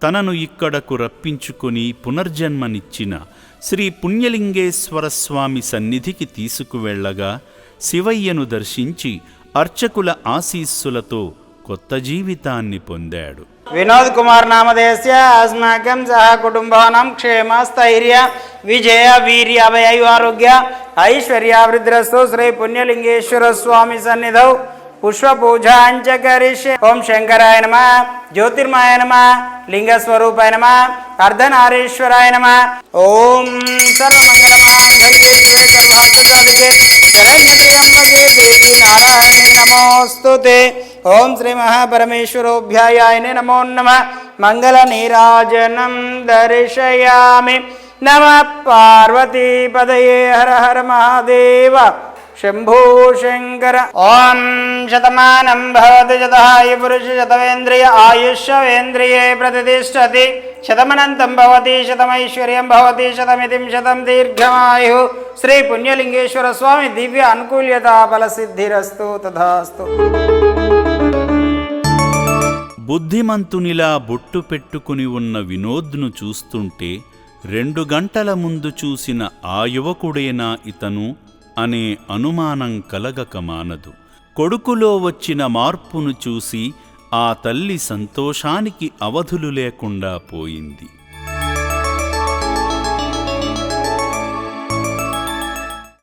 తనను ఇక్కడకు రప్పించుకొని పునర్జన్మనిచ్చిన శ్రీ పుణ్యలింగేశ్వర స్వామి సన్నిధికి తీసుకువెళ్లగా శివయ్యను దర్శించి అర్చకుల ఆశీస్సులతో కొత్త జీవితాన్ని పొందాడు. వినోద్ కుమార్ నామధేయస్య అస్మాకం సహ కుటుంబానాం క్షేమ స్థైర్య విజయ వీర్య అభయారోగ్య ఐశ్వర్యాభివృద్ధిరస్తు. శ్రీ పుణ్యలింగేశ్వర స్వామి సన్నిధౌ పుష్పపూజాంచ కరిష్యే. ఓం శంకరాయ నమః, జ్యోతిర్మయ నమః, లింగస్వరూపాయ నమః, అర్ధనారీశ్వరాయ నమః. ఓం సర్వమంగళమాంగళ్యే శివే సర్వార్థసాధికే శరణ్యే త్ర్యంబకే దేవి నారాయణే నమోస్తుతే. ఓం శ్రీ మహాపరమేశ్వరోభ్యాయాయ నమో నమః. మంగళ నీరాజనం దర్శయామి. నమః పార్వతీపదయే. హర హర మహాదేవ శంభో శంకర. ఓం శతమానం భవతి శతాయ పురుష శతవేంద్రియ ఆయుష్యేంద్రియే ప్రతిష్టతి. శతమనంతం భవతి శతమైశ్వర్యం భవతి శతమితిం శతం దీర్ఘమాయు. శ్రీ పుణ్యలింగేశ్వర స్వామి దివ్య అనుకూల్యతా ఫలసిద్ధిరస్తు తథాస్తు. బుద్ధిమంతునిలా బొట్టు పెట్టుకుని ఉన్న వినోద్ను చూస్తుంటే 2 గంటల ముందు చూసిన ఆ యువకుడేనా ఇతను అనే అనుమానం కలగక మానదు. కొడుకులో వచ్చిన మార్పును చూసి ఆ తల్లి సంతోషానికి అవధులు లేకుండా పోయింది.